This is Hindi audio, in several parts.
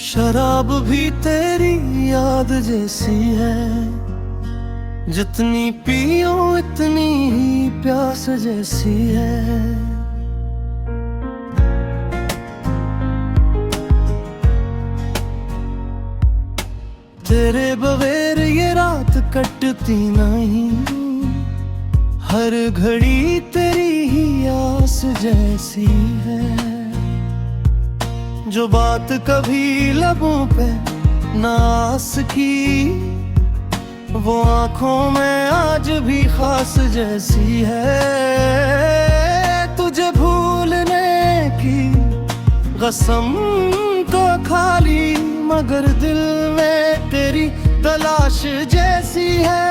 शराब भी तेरी याद जैसी है, जितनी पियो इतनी ही प्यास जैसी है। तेरे बगैर ये रात कटती नहीं, हर घड़ी तेरी ही आस जैसी है। जो बात कभी लबों पे नास की, वो आंखों में आज भी खास जैसी है। तुझे भूलने की कसम तो खाली, मगर दिल में तेरी तलाश जैसी है।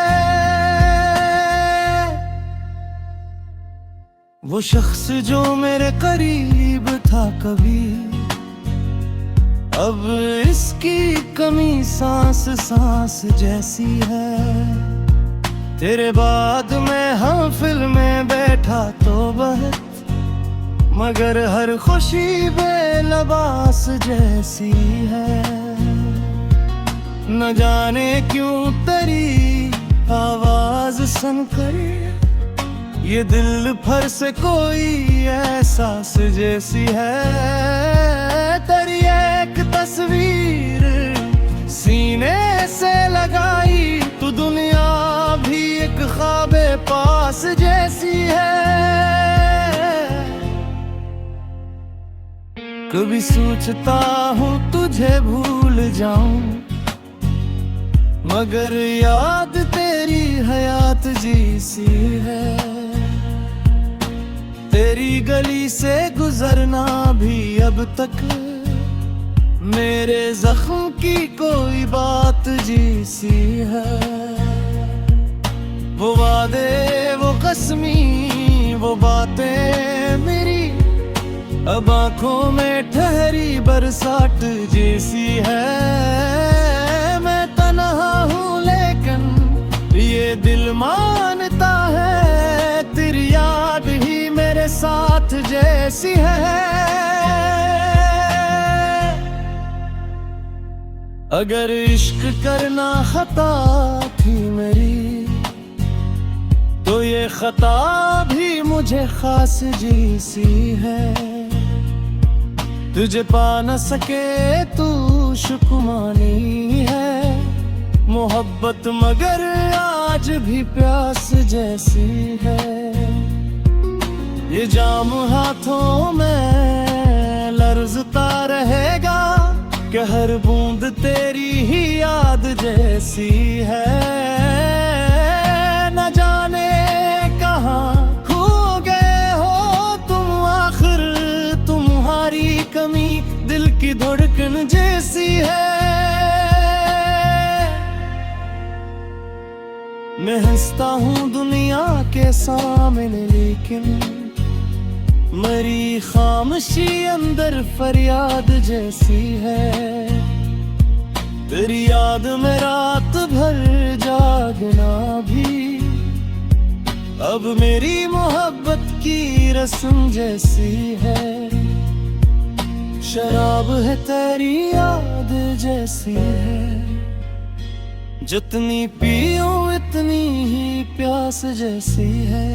वो शख्स जो मेरे करीब था कभी, अब इसकी कमी सांस सांस जैसी है। तेरे बाद मैं महफिल में बैठा तो बहुत, मगर हर खुशी बेलबास जैसी है। न जाने क्यों तेरी आवाज सुनकर ये दिल भर से कोई एहसास जैसी है। तेरी एक तस्वीर सीने से लगाई, तो दुनिया भी एक ख्वाबे पास जैसी है। कभी सोचता हूँ तुझे भूल जाऊं, मगर याद तेरी हयात जैसी है। तेरी गली से गुजरना भी अब तक मेरे जख्म की कोई बात जैसी है। वो वादे वो कसमी वो बातें मेरी अब आंखों में ठहरी बरसात जैसी है। मैं तन्हा हूँ लेकिन ये दिल मानता है, तेरी याद ही मेरे साथ जैसी है। अगर इश्क करना खता थी मेरी, तो ये खता भी मुझे खास जैसी है। तुझे पा न सके तू शुक्मानी है, मोहब्बत मगर आज भी प्यास जैसी है। ये जाम हाथों में लर्जता रहेगा, कि हर बूंद तेरी ही याद जैसी है। न जाने कहाँ खो गए हो तुम आखिर, तुम्हारी कमी दिल की धड़कन जैसी है। मैं हंसता हूँ दुनिया के सामने, लेकिन मरी खामोशी अंदर फरियाद जैसी है। तेरी याद में रात भर जागना भी अब मेरी मोहब्बत की रस्म जैसी है। शराब है तेरी याद जैसी है, जितनी पियो इतनी ही प्यास जैसी है।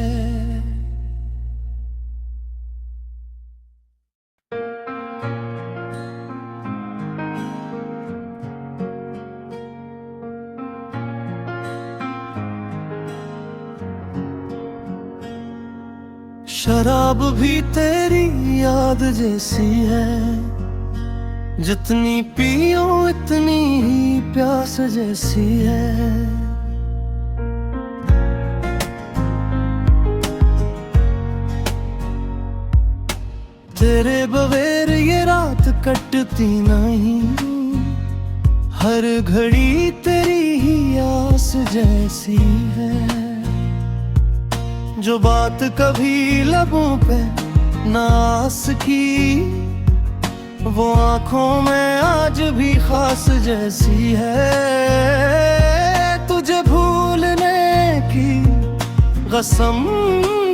शराब भी तेरी याद जैसी है, जितनी पियो इतनी ही प्यास जैसी है। तेरे बगैर ये रात कटती नहीं, हर घड़ी तेरी ही आस जैसी है। जो बात कभी लबों पे नास की, वो आंखों में आज भी खास जैसी है। कसम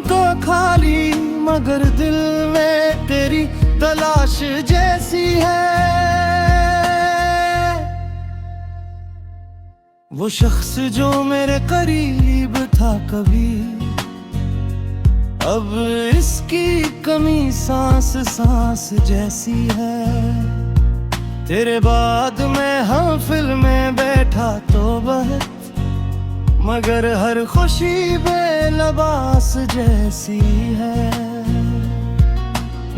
तो खाली मगर दिल में तेरी तलाश जैसी है। वो शख्स जो मेरे करीब था कभी, अब इसकी कमी सांस सांस जैसी है। तेरे बाद मैं महफिल में बैठा तो बहुत, मगर हर खुशी बेलबास जैसी है।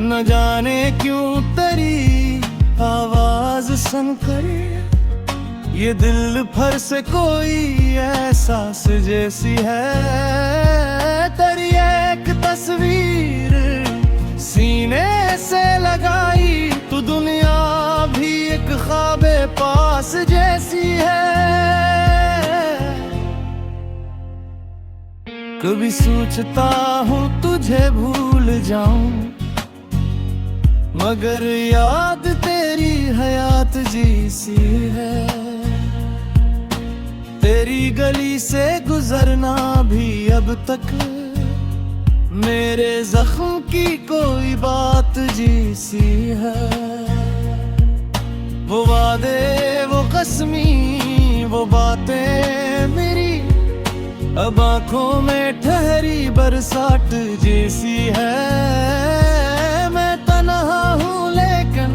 न जाने क्यों तेरी आवाज सुनकर ये दिल भर से कोई एहसास जैसी है। तेरी एक तस्वीर सीने से लगाई तो दुनिया भी एक ख्वाबे पास जैसी है। कभी सोचता हूँ तुझे भूल जाऊं, मगर याद तेरी हयात जैसी है। तेरी गली से गुजरना भी अब तक मेरे जख्म की कोई बात जैसी है। वो वादे, वो कसमी, वो बातें मेरी अब आंखों में ठहरी बरसात जैसी है। मैं तन्हा हूँ लेकिन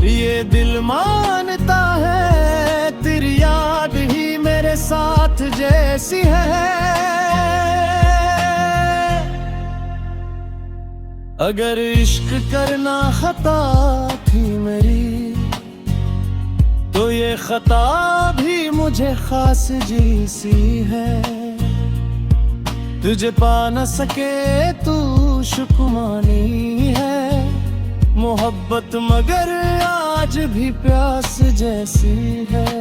ये दिल मानता है तेरी याद ही मेरे साथ जैसी है। अगर इश्क करना खता थी मेरी, तो ये खता भी मुझे खास जैसी है। तुझे पा न सके तू शुक्मानी है मोहब्बत, मगर आज भी प्यास जैसी है।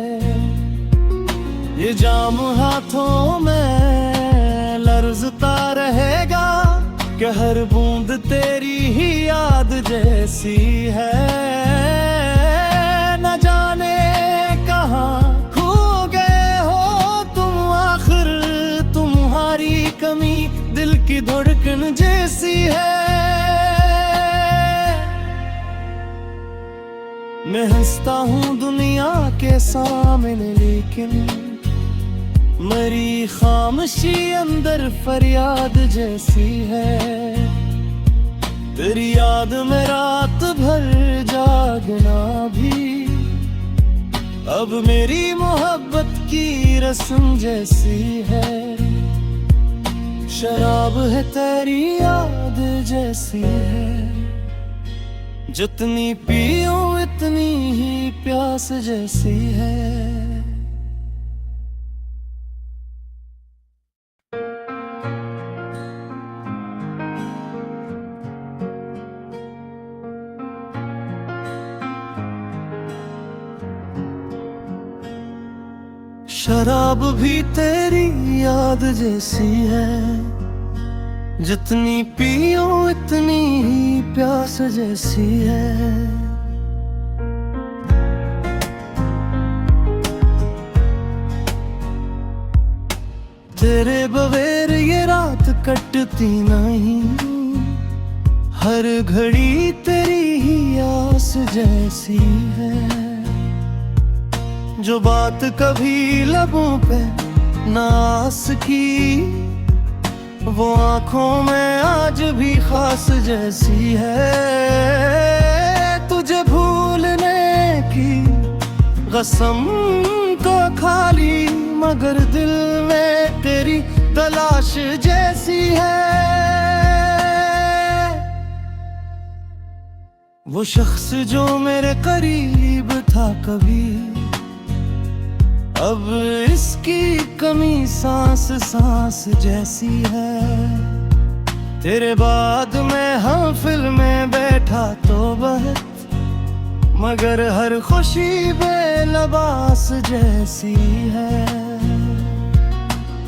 ये जाम हाथों में लर्जता रहेगा कि हर बूंद तेरी ही याद जैसी है। न जाने कहाँ खो गए हो तुम आखिर, तुम्हारी कमी दिल की धड़कन जैसी है। मैं हंसता हूँ दुनिया के सामने लेकिन मेरी खामोशी अंदर फरियाद जैसी है। तेरी याद में रात भर जागना भी अब मेरी मोहब्बत की रस्म जैसी है। शराब है तेरी याद जैसी है, जितनी पीऊं इतनी ही प्यास जैसी है। शराब भी तेरी याद जैसी है, जितनी पियो इतनी ही प्यास जैसी है। तेरे बगैर ये रात कटती नहीं, हर घड़ी तेरी ही आस जैसी है। जो बात कभी लबों पे नास की, वो आंखों में आज भी खास जैसी है। तुझे भूलने की कसम तो खाली, मगर दिल में तेरी तलाश जैसी है। वो शख्स जो मेरे करीब था कभी, अब इसकी कमी सांस सांस जैसी है। तेरे बाद मैं महफिल में बैठा तो बहुत, मगर हर खुशी बेलबास जैसी है।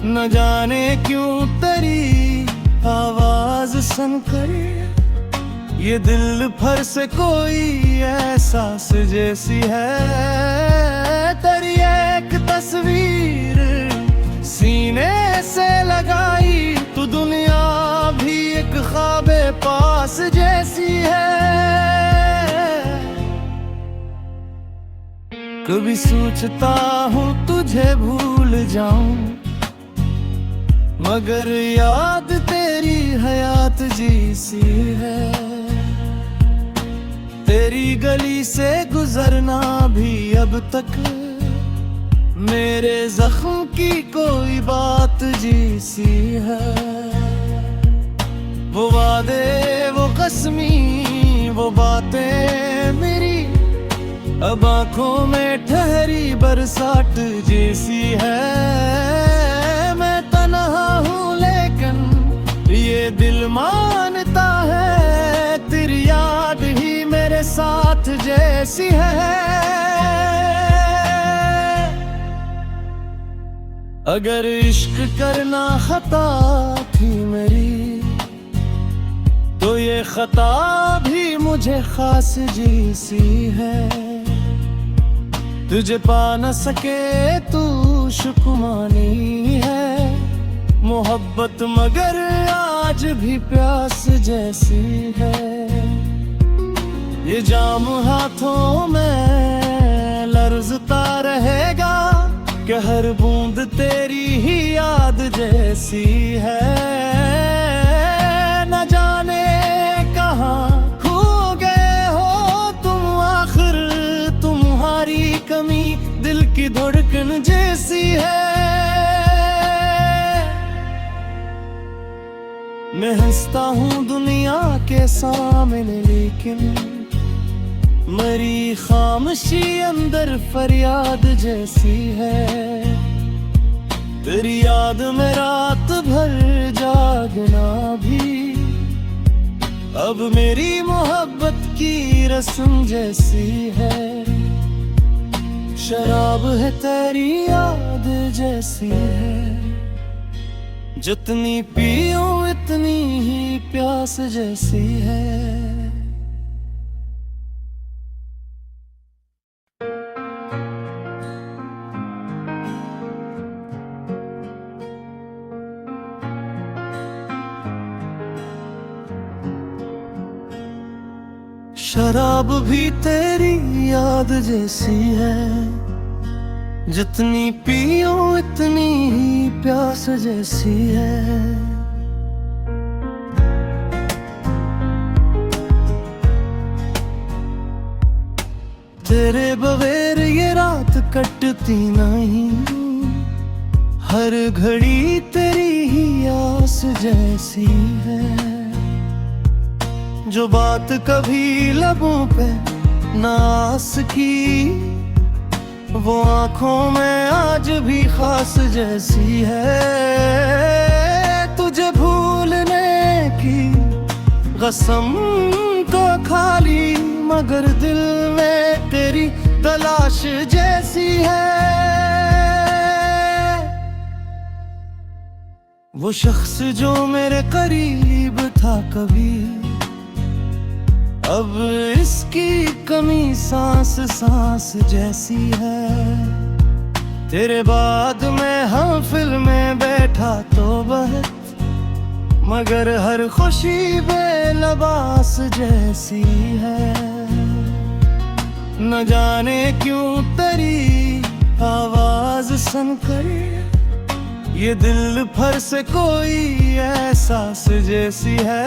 न जाने क्यों तेरी आवाज सुनकर ये दिल भर से कोई एहसास जैसी है। तेरी एक तस्वीर सीने से लगाई तो कभी सोचता हूँ तुझे भूल जाऊं, मगर याद तेरी हयात जैसी है। तेरी गली से गुजरना भी अब तक मेरे जख्म की कोई बात जैसी है। वो वादे, वो कसमी, वो बातें मेरी अब आंखों में ठहरी बरसात जैसी है। मैं तन्हा हूँ लेकिन ये दिल मानता है, तेरी याद ही मेरे साथ जैसी है। अगर इश्क करना खता थी मेरी, तो ये खता भी मुझे खास जैसी है। तुझे पा न सके तू शुक्मानी है, मोहब्बत मगर आज भी प्यास जैसी है। ये जाम हाथों में लर्जता रहेगा कि हर बूंद तेरी ही याद जैसी है। न जाने कहाँ खो गए हो तुम आखिर, तुम्हारी कमी दिल की धड़कन जैसी है। मैं हंसता हूँ दुनिया के सामने लेकिन मरी खामोशी अंदर फरियाद जैसी है। तेरी याद में रात भर जागना भी अब मेरी मोहब्बत की रस्म जैसी है। शराब है तेरी याद जैसी है, जितनी पियो इतनी ही प्यास जैसी है। शराब भी तेरी याद जैसी है, जितनी पियो इतनी ही प्यास जैसी है। तेरे बगैर ये रात कटती नहीं, हर घड़ी तेरी ही आस जैसी है। जो बात कभी लबों पे ना आस की, वो आंखों में आज भी खास जैसी है। तुझे भूलने की कसम तो खाली, मगर दिल में तेरी तलाश जैसी है। वो शख्स जो मेरे करीब था कभी, अब इसकी कमी सांस सांस जैसी है। तेरे बाद में हम फिल्म में बैठा तो बहुत, मगर हर खुशी बेलबास जैसी है। न जाने क्यों तेरी आवाज सुनकर ये दिल भर से कोई एहसास जैसी है।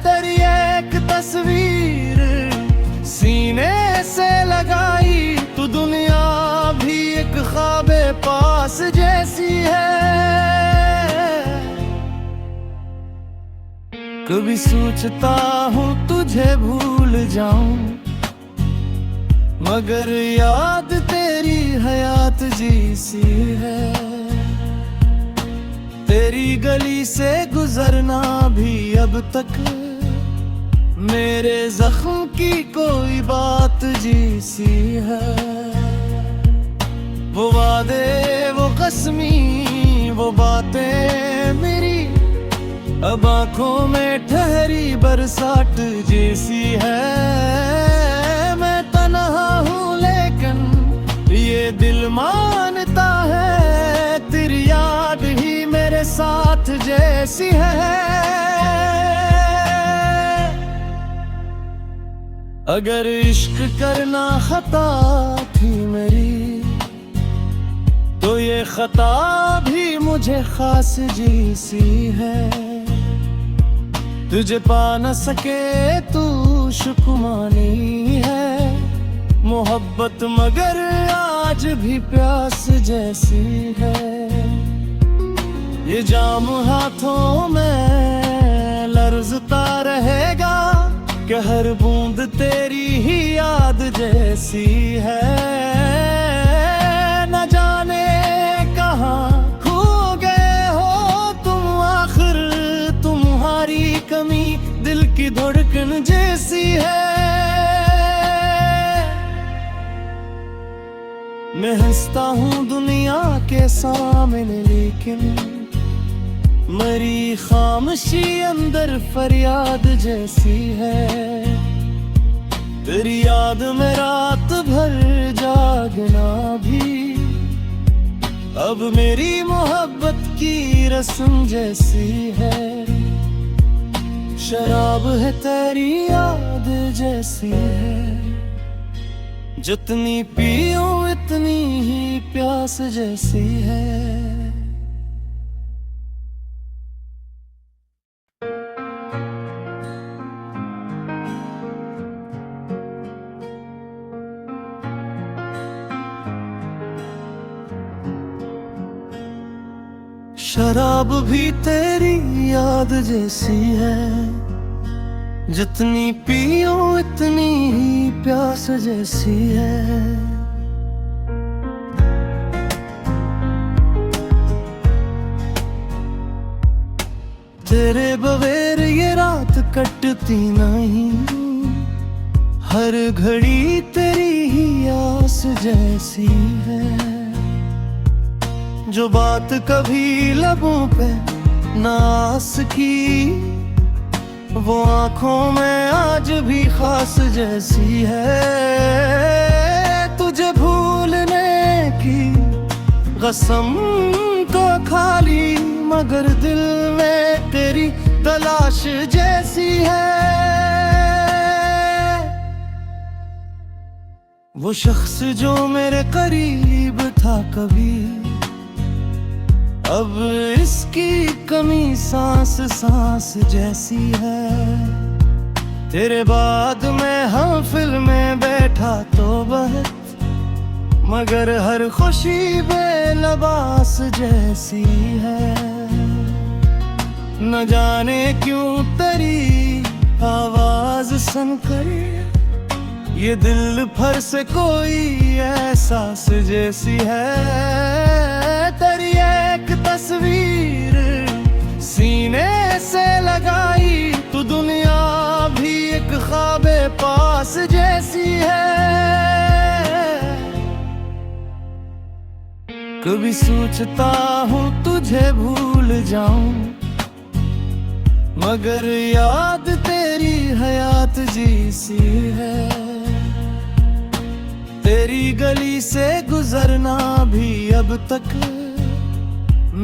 तेरी एक तस्वीर सीने से लगाई, तो दुनिया भी एक ख्वाबे पास जैसी है। कभी सोचता हूँ तुझे भूल जाऊं, मगर याद तेरी हयात जैसी है। तेरी गली से गुजरना भी अब तक मेरे जख्म की कोई बात जैसी है। वो वादे, वो कसमी, वो बातें मेरी अब आंखों में ठहरी बरसात जैसी है। मैं तन्हा हूँ लेकिन ये दिल मानता है, तेरी याद ही मेरे साथ जैसी है। अगर इश्क करना खता थी मेरी, तो ये खता भी मुझे खास जी सी है। तुझे पा न सके तू शुकुमानी है, मोहब्बत मगर आज भी प्यास जैसी है। ये जाम हाथों में लर्जता रहेगा कि हर बूंद तेरी ही याद जैसी है। न जाने कहाँ खो गए हो तुम आखिर, तुम्हारी कमी दिल की धड़कन जैसी है। मैं हंसता हूँ दुनिया के सामने, लेकिन मरी खामोशी अंदर फरियाद जैसी है। तेरी याद में रात भर जागना भी अब मेरी मोहब्बत की रस्म जैसी है। शराब है तेरी याद जैसी है, जितनी पीऊं इतनी ही प्यास जैसी है। शराब भी तेरी याद जैसी है, जितनी पियो इतनी ही प्यास जैसी है। तेरे बगैर ये रात कटती नहीं, हर घड़ी तेरी ही आस जैसी है। जो बात कभी लबों पे नास की, वो आंखों में आज भी खास जैसी है। तुझे भूलने की कसम तो खाली, मगर दिल में तेरी तलाश जैसी है। वो शख्स जो मेरे करीब था कभी, अब इसकी कमी सांस सांस जैसी है। तेरे बाद में हम फिल्म में बैठा तो बहुत, मगर हर खुशी बेलबास जैसी है। न जाने क्यों तेरी आवाज सुनकर ये दिल भर से कोई एहसास जैसी है। तेरी एक तस्वीर सीने से लगाई, तो दुनिया भी एक ख्वाबे पास जैसी है। कभी सोचता हूँ तुझे भूल जाऊं, मगर याद तेरी हयात जैसी है। तेरी गली से गुजरना भी अब तक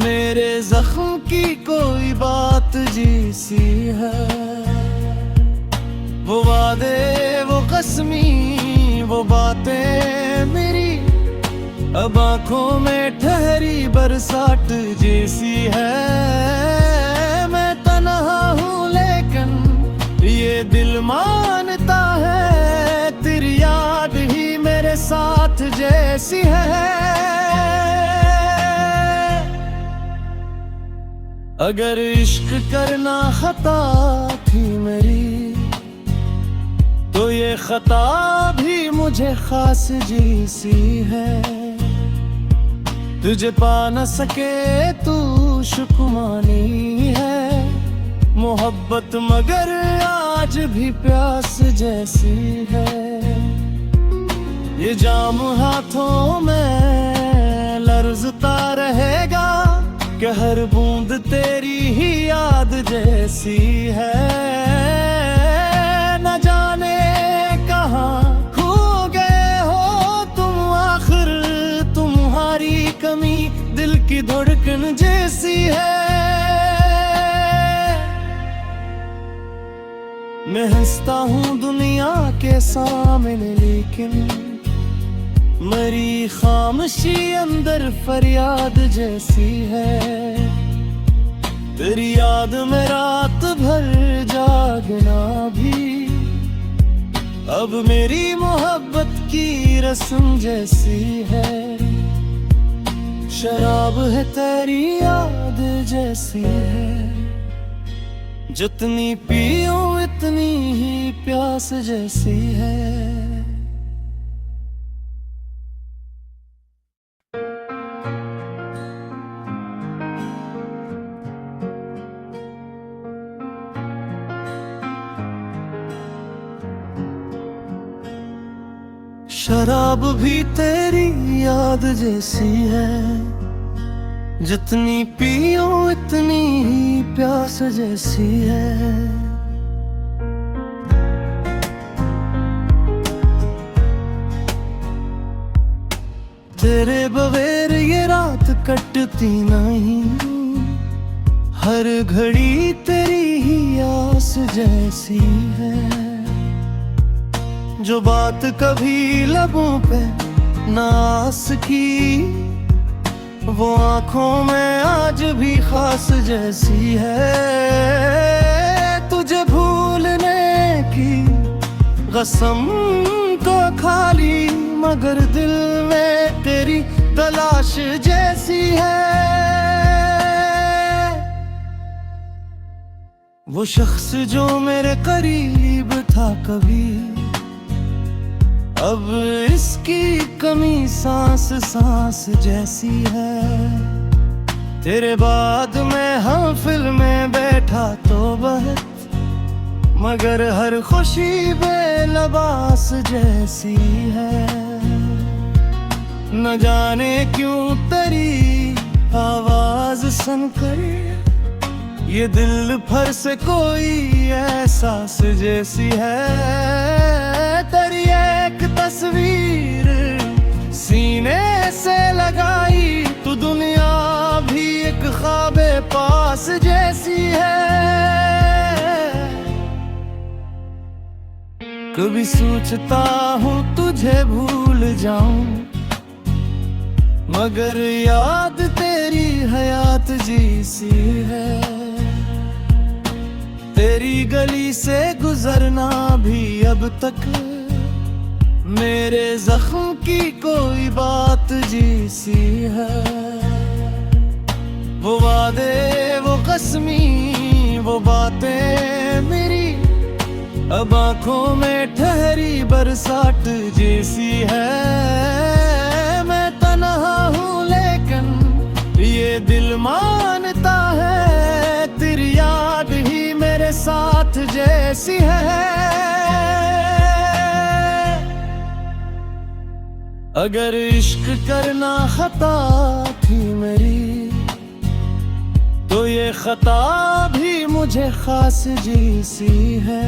मेरे जख्म की कोई बात जैसी है। वो वादे वो कसमी वो बातें मेरी अब आंखों में ठहरी बरसात जैसी है। मैं तन्हा हूँ लेकिन ये दिल मानता है, तेरी याद ही मेरे साथ जैसी है। अगर इश्क करना खता थी मेरी, तो ये खता भी मुझे खास जैसी है। तुझे पा न सके तू शुकुमानी है, मोहब्बत मगर आज भी प्यास जैसी है। ये जाम हाथों में लर्जता रहेगा कि हर बूंद तेरी ही याद जैसी है। न जाने कहाँ खो गए हो तुम आखिर, तुम्हारी कमी दिल की धड़कन जैसी है। मैं हंसता हूँ दुनिया के सामने, लेकिन मरी खामोशी अंदर फरियाद जैसी है। तेरी याद में रात भर जागना भी अब मेरी मोहब्बत की रस्म जैसी है। शराब है तेरी याद जैसी है, जितनी पियो इतनी ही प्यास जैसी है। शराब भी तेरी याद जैसी है, जितनी पियो इतनी ही प्यास जैसी है। तेरे बगैर ये रात कटती नहीं, हर घड़ी तेरी ही आस जैसी है। जो बात कभी लबों पे नास की, वो आंखों में आज भी खास जैसी है। तुझे भूलने की कसम तो खाली, मगर दिल में तेरी तलाश जैसी है। वो शख्स जो मेरे करीब था कभी, अब इसकी कमी सांस सांस जैसी है। तेरे बाद मैं महफिल में बैठा तो बहुत, मगर हर खुशी बेलबास जैसी है। न जाने क्यों तेरी आवाज सुनकर ये दिल भर से कोई एहसास जैसी है। तेरी एक तस्वीर सीने से लगाई, तो दुनिया भी एक ख्वाबे पास जैसी है। कभी सोचता हूँ तुझे भूल जाऊं, मगर याद तेरी हयात जैसी है। तेरी गली से गुजरना भी अब तक मेरे जख्म की कोई बात जैसी है। वो वादे वो कसमी वो बातें मेरी अब आंखों में ठहरी बरसात जैसी है। मैं तन्हा हूँ लेकिन ये दिल मानता है, तेरी याद ही मेरे साथ जैसी है। अगर इश्क करना खता थी मेरी, तो ये खता भी मुझे खास जैसी है।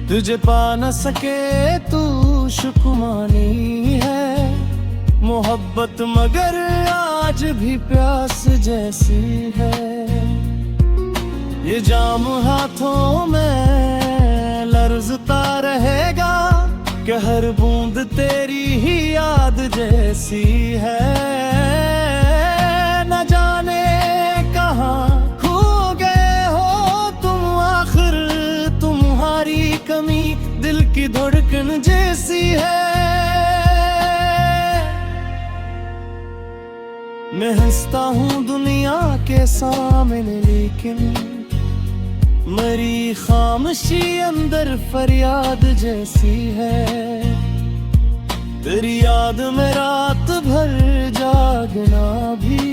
तुझे पा न सके तू शुक्मानी है, मोहब्बत मगर आज भी प्यास जैसी है। ये जाम हाथों में लर्जता रहेगा कि हर बूंद तेरी ही याद जैसी है। न जाने कहाँ खो गए हो तुम, आखिर तुम्हारी कमी दिल की धड़कन जैसी है। मैं हंसता हूँ दुनिया के सामने, लेकिन मरी खामोशी अंदर फरियाद जैसी है। तेरी याद में रात भर जागना भी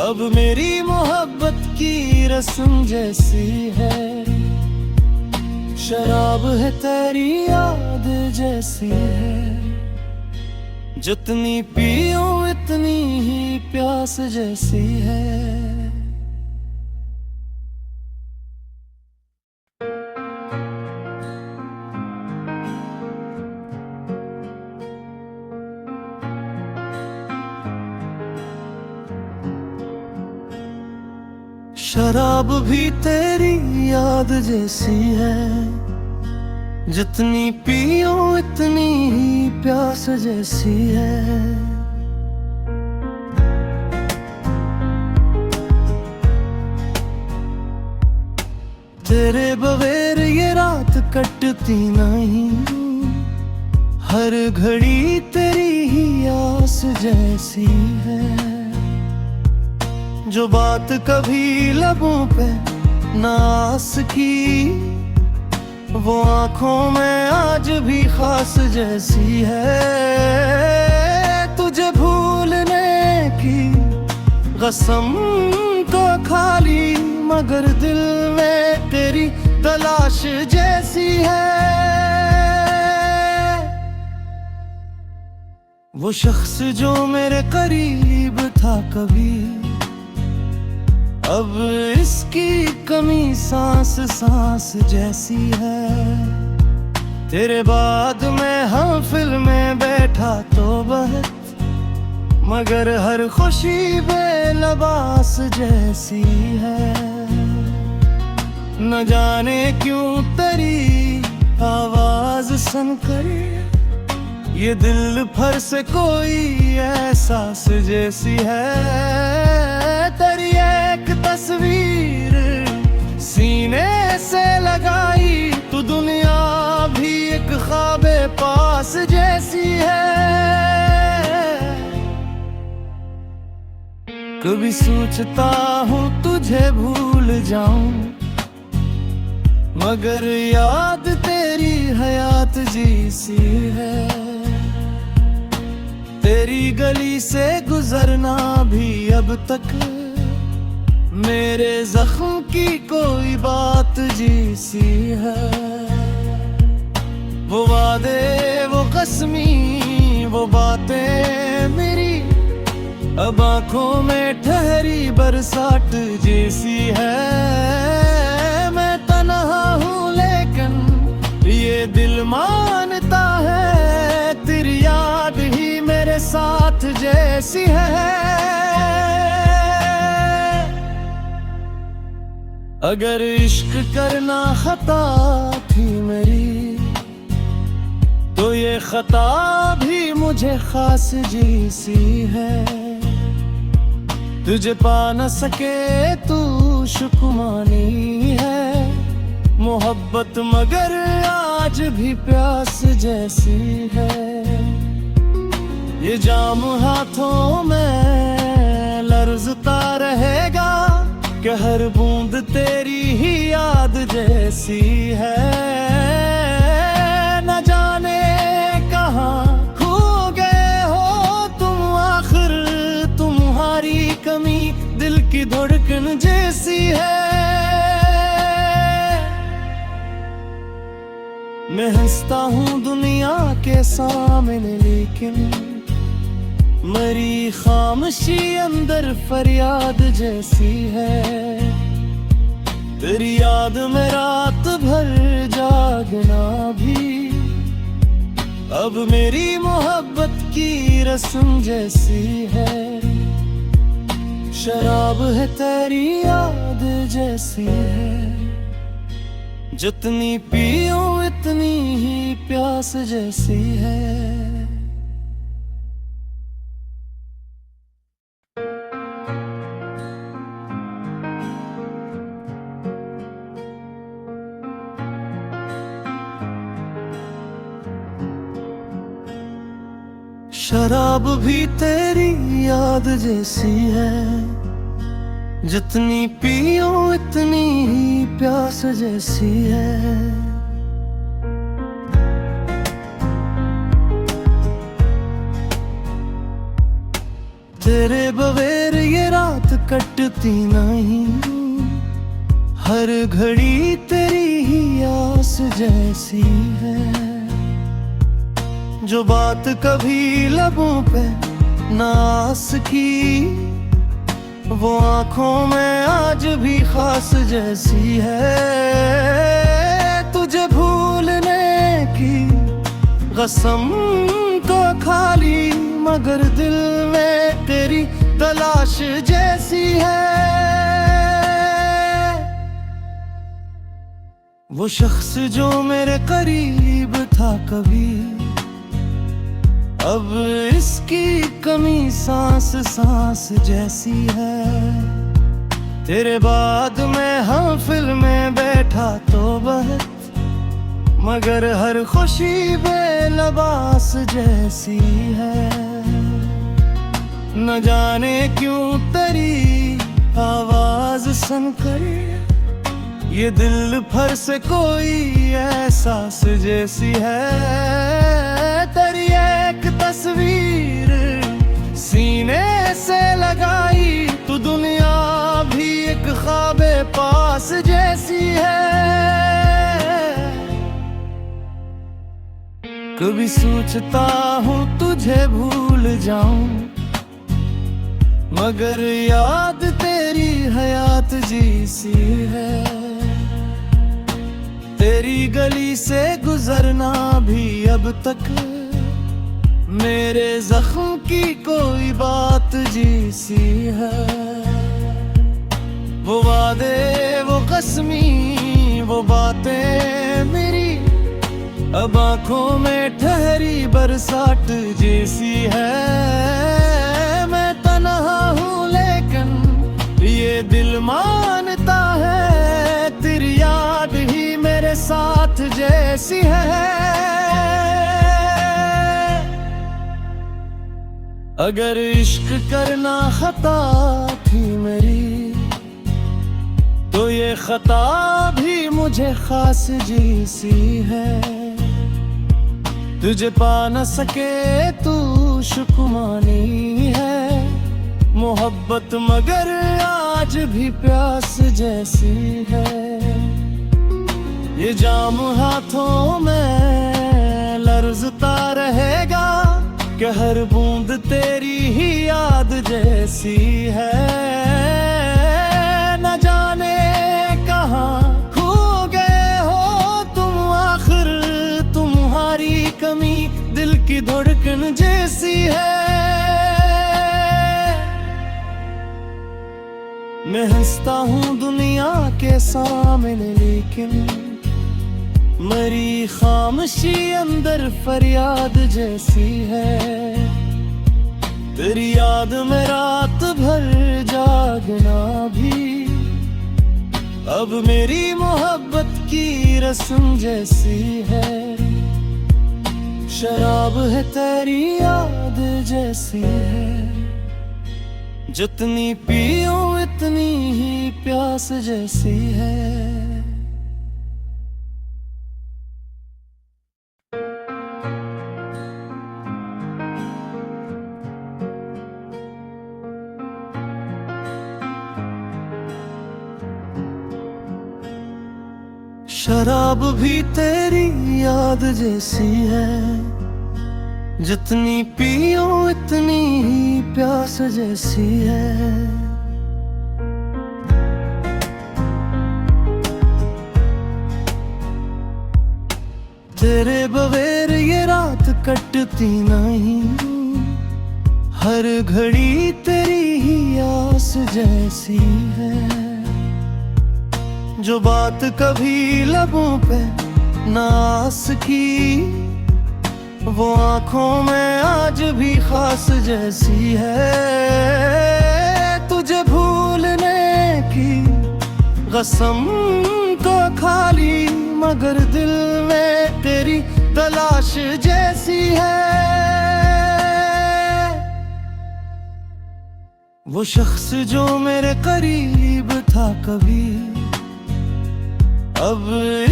अब मेरी मोहब्बत की रस्म जैसी है। शराब है तेरी याद जैसी है, जितनी पियो इतनी ही प्यास जैसी है। शराब भी तेरी याद जैसी है, जितनी पियो इतनी ही प्यास जैसी है। तेरे बगैर ये रात कटती नहीं, हर घड़ी तेरी ही आस जैसी है। जो बात कभी लबों पे ना आस की, वो आंखों में आज भी खास जैसी है। तुझे भूलने की कसम तो खाली, मगर दिल में तेरी तलाश जैसी है। वो शख्स जो मेरे करीब था कभी, अब इसकी कमी सांस सांस जैसी है। तेरे बाद मैं महफिल में बैठा तो बहुत, मगर हर खुशी बेलबास जैसी है। न जाने क्यों तेरी आवाज सुनकर ये दिल भर से कोई एहसास जैसी है। तेरी एक तस्वीर सीने से लगाई, तो दुनिया भी एक ख्वाबे पास जैसी है। कभी सोचता हूँ तुझे भूल जाऊं, मगर याद तेरी हयात जैसी है। तेरी गली से गुजरना भी अब तक मेरे जख्म की कोई बात जैसी है। वो वादे वो कसमी वो बातें मेरी अब आंखों में ठहरी बरसात जैसी है। मैं तन्हा हूँ लेकिन ये दिल मानता है, तेरी याद ही मेरे साथ जैसी है। अगर इश्क करना खता थी मेरी, तो ये खता भी मुझे खास जैसी है। तुझे पा न सके तू शुक्मानी है, मोहब्बत मगर आज भी प्यास जैसी है। ये जाम हाथों में लर्जता रहेगा कि हर बूंद तेरी ही याद जैसी है। न जाने कहाँ खो गए हो तुम, आखिर तुम्हारी कमी दिल की धड़कन जैसी है। मैं हंसता हूँ दुनिया के सामने, लेकिन मेरी खामोशी अंदर फरियाद जैसी है। तेरी याद में रात भर जागना भी अब मेरी मोहब्बत की रस्म जैसी है। शराब है तेरी याद जैसी है, जितनी पियो इतनी ही प्यास जैसी है। शराब भी तेरी याद जैसी है, जितनी पियो इतनी ही प्यास जैसी है। तेरे बगैर ये रात कटती नहीं, हर घड़ी तेरी ही आस जैसी है। जो बात कभी लबों पे नास की, वो आंखों में आज भी खास जैसी है। तुझे भूलने की कसम तो खाली, मगर दिल में तेरी तलाश जैसी है। वो शख्स जो मेरे करीब था कभी, अब इसकी कमी सांस सांस जैसी है। तेरे बाद मैं महफिल में बैठा तो बहुत, मगर हर खुशी बेलबास जैसी है। न जाने क्यों तेरी आवाज सुनकर ये दिल भर से कोई एहसास जैसी है। तेरी एक तस्वीर सीने से लगाई तो दुनिया भी एक ख्वाबे पास जैसी है। कभी सोचता हूँ तुझे भूल जाऊं, मगर याद तेरी हयात जैसी है। तेरी गली से गुजरना भी अब तक मेरे जख्म की कोई बात जैसी है। वो वादे वो कसमी वो बातें मेरी अब आंखों में ठहरी बरसात जैसी है। मैं तन्हा हूँ लेकिन ये दिल मानता है तेरी याद ही मेरे साथ जैसी है। अगर इश्क करना खता थी मेरी, तो ये खता भी मुझे खास जैसी है। तुझे पा न सके तू शुक्मानी है मोहब्बत, मगर आज भी प्यास जैसी है। ये जाम हाथों में लर्जता रहेगा कि हर बूंद तेरी ही याद जैसी है। न जाने कहाँ खो गए हो तुम आखिर, तुम्हारी कमी दिल की धड़कन जैसी है। मैं हंसता हूँ दुनिया के सामने लेकिन मरी खामोशी अंदर फरियाद जैसी है। तेरी याद में रात भर जागना भी अब मेरी मोहब्बत की रस्म जैसी है। शराब है तेरी याद जैसी है, जितनी पियो इतनी ही प्यास जैसी है। शराब भी तेरी याद जैसी है, जितनी पियो इतनी ही प्यास जैसी है। तेरे बगैर ये रात कटती नहीं, हर घड़ी तेरी ही आस जैसी है। जो बात कभी लबों पे नास की, वो आंखों में आज भी खास जैसी है। तुझे भूलने की कसम तो खाली, मगर दिल में तेरी तलाश जैसी है। वो शख्स जो मेरे करीब था कभी, अब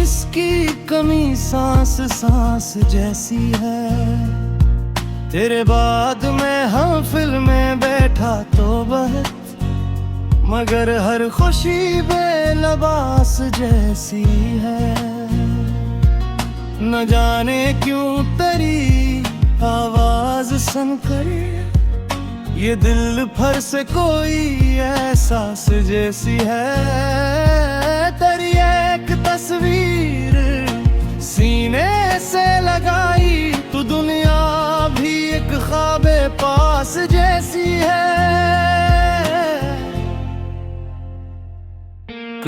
इसकी कमी सांस सांस जैसी है। तेरे बाद मैं महफिल में बैठा तो बहुत, मगर हर खुशी बेलबास जैसी है। न जाने क्यों तेरी आवाज सुनकर ये दिल भर से कोई एहसास जैसी है। तेरी एक तस्वीर सीने से लगाई तो दुनिया भी एक ख्वाबे पास जैसी है।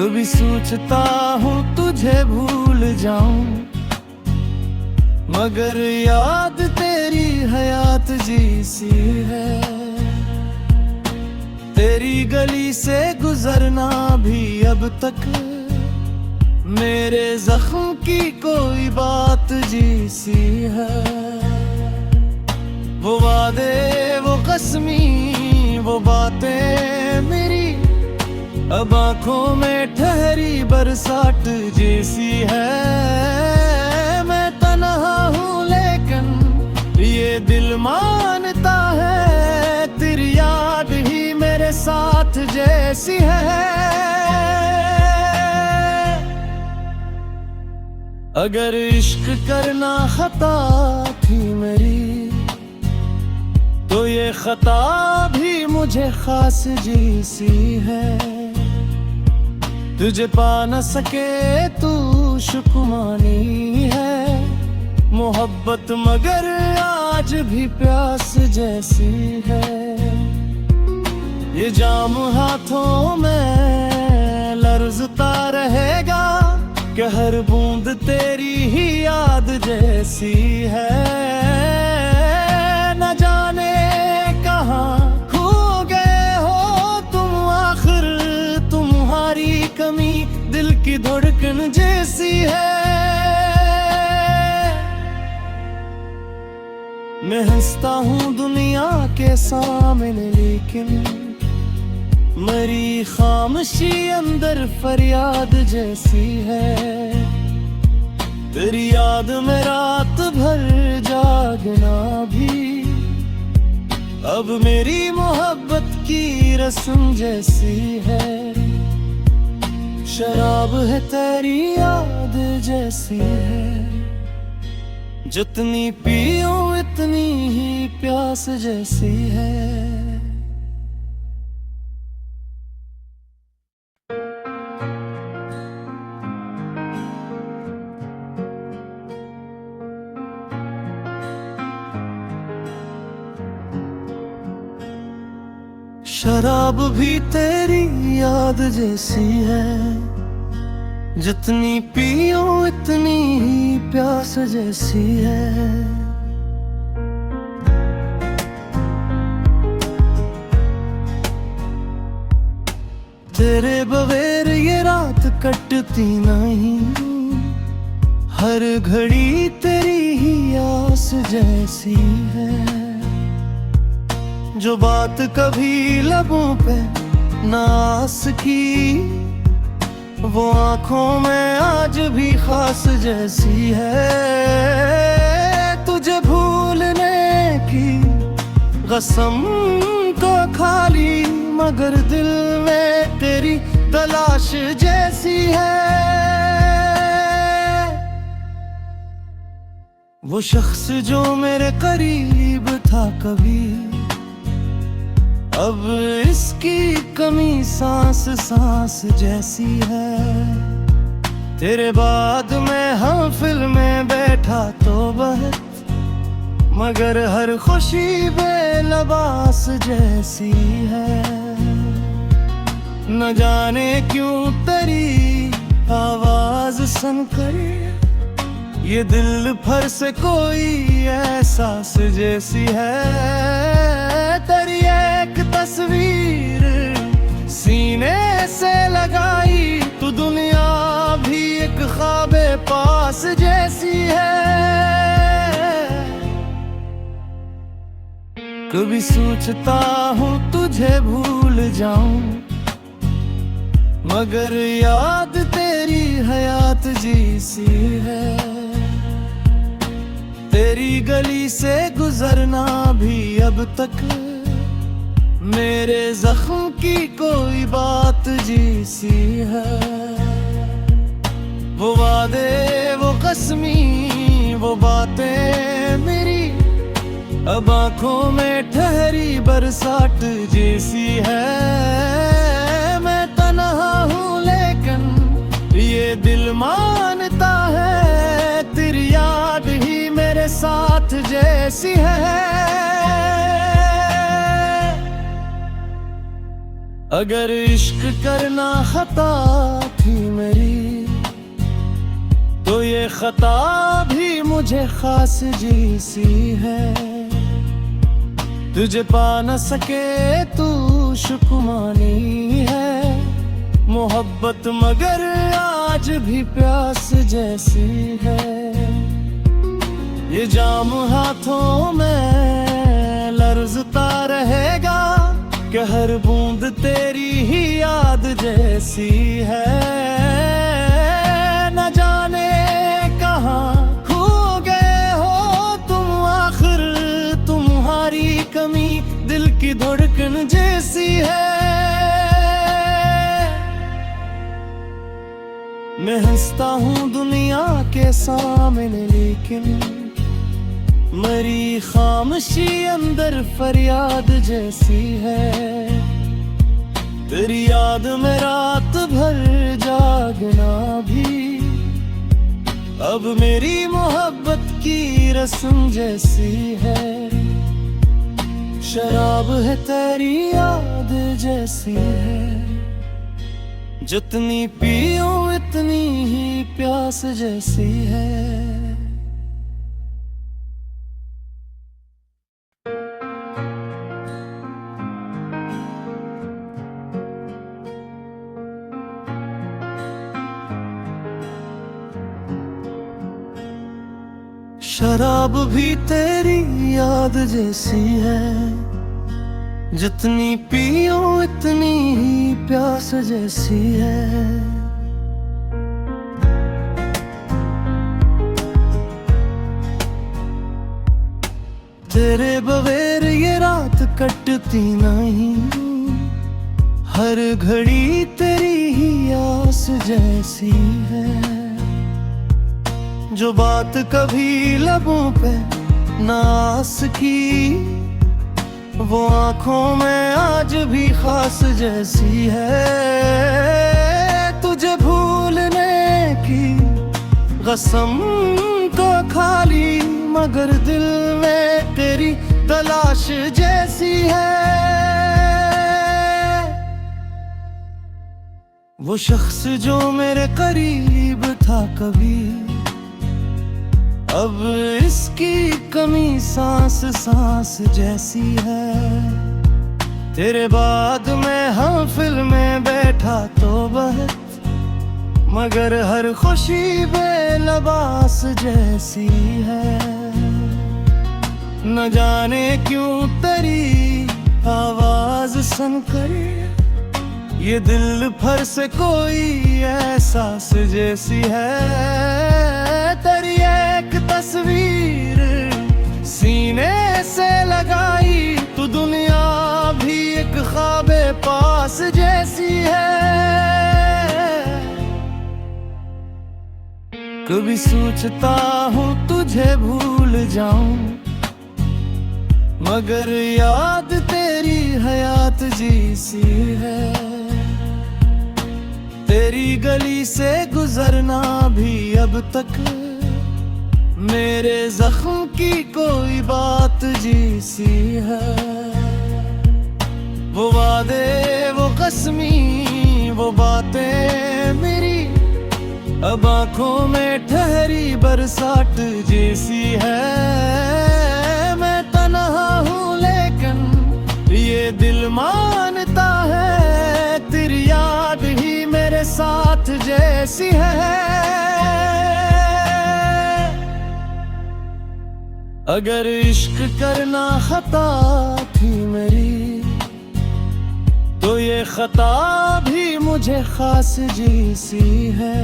कभी सोचता हूँ तुझे भूल जाऊं, मगर याद तेरी हयात जैसी है। तेरी गली से गुजरना भी अब तक मेरे जख्म की कोई बात जैसी है। वो वादे, वो कसमी, वो बातें मेरी अब आंखों में ठहरी बरसात जैसी है। मैं तन्हा हूँ लेकिन ये दिल मानता है, तेरी याद ही मेरे साथ जैसी है। अगर इश्क करना खता थी मेरी, तो ये खता भी मुझे खास जैसी है। तुझे पा न सके तू शुक्मानी है, मोहब्बत मगर आज भी प्यास जैसी है। ये जाम हाथों में लर्जता रहेगा कि हर बूंद तेरी ही याद जैसी है। न जाने कहाँ खो गए हो तुम आखिर, तुम्हारी कमी दिल की धड़कन जैसी है। मैं हंसता हूँ दुनिया के सामने लेकिन मरी खामोशी अंदर फरियाद जैसी है। तेरी याद में रात भर जागना भी अब मेरी मोहब्बत की रस्म जैसी है। शराब है तेरी याद जैसी है, जितनी पियो इतनी ही प्यास जैसी है। शराब भी तेरी याद जैसी है, जितनी पियो इतनी ही प्यास जैसी है। तेरे बगैर ये रात कटती नहीं, हर घड़ी तेरी ही आस जैसी है। जो बात कभी लबों पे नास की, वो आंखों में आज भी खास जैसी है। तुझे भूलने की कसम तो खाली, मगर दिल में तेरी तलाश जैसी है। वो शख्स जो मेरे करीब था कभी, अब इसकी कमी सांस सांस जैसी है। तेरे बाद में हम फिल्म में बैठा तो बहुत, मगर हर खुशी बेलबास जैसी है। न जाने क्यों तेरी आवाज सुनकर ये दिल भर से कोई एहसास जैसी है। तेरी एक तस्वीर सीने से लगाई, तो दुनिया भी एक ख्वाबे पास जैसी है। कभी सोचता हूँ तुझे भूल जाऊं, मगर याद तेरी हयात जैसी है। तेरी गली से गुजरना भी अब तक मेरे जख्म की कोई बात जैसी है। वो वादे, वो कसमी, वो बातें मेरी अब आंखों में ठहरी बरसात जैसी है। मैं तन्हा हूँ लेकिन ये दिल मानता है, तेरी याद ही मेरे साथ जैसी है। अगर इश्क करना खता थी मेरी, तो ये खता भी मुझे खास जैसी है। तुझे पा न सके तू शुक्मानी है, मोहब्बत मगर आज भी प्यास जैसी है। ये जाम हाथों में लर्जता रहेगा कि हर बूंद तेरी ही याद जैसी है। न जाने कहाँ खो गए हो तुम आखिर, तुम्हारी कमी दिल की धड़कन जैसी है। मैं हंसता हूँ दुनिया के सामने, लेकिन मरी खामोशी अंदर फरियाद जैसी है। तेरी याद में रात भर जागना भी अब मेरी मोहब्बत की रस्म जैसी है। शराब है तेरी याद जैसी है, जितनी पियो इतनी ही प्यास जैसी है। शराब भी तेरी याद जैसी है, जितनी पियो इतनी ही प्यास जैसी है। तेरे बगैर ये रात कटती नहीं, हर घड़ी तेरी ही आस जैसी है। जो बात कभी लबों पे नास की, वो आंखों में आज भी खास जैसी है। तुझे भूलने की कसम तो खाली, मगर दिल में तेरी तलाश जैसी है। वो शख्स जो मेरे करीब था कभी, अब इसकी कमी सांस सांस जैसी है। तेरे बाद मैं महफिल में बैठा तो बहुत, मगर हर खुशी बेलबास जैसी है। न जाने क्यों तेरी आवाज सुनकर ये दिल भर से कोई एहसास जैसी है। तेरी एक तस्वीर सीने से लगाई, तो दुनिया भी एक ख्वाबे पास जैसी है। कभी सोचता हूँ तुझे भूल जाऊं, मगर याद तेरी हयात जैसी है। तेरी गली से गुजरना भी अब तक मेरे जख्म की कोई बात जैसी है। वो वादे वो कसमी वो बातें मेरी अब आंखों में ठहरी बरसात जैसी है। मैं तन्हा हूँ लेकिन ये दिल मानता है, तेरी याद ही मेरे साथ जैसी है। अगर इश्क करना खता थी मेरी, तो ये खता भी मुझे खास जैसी है।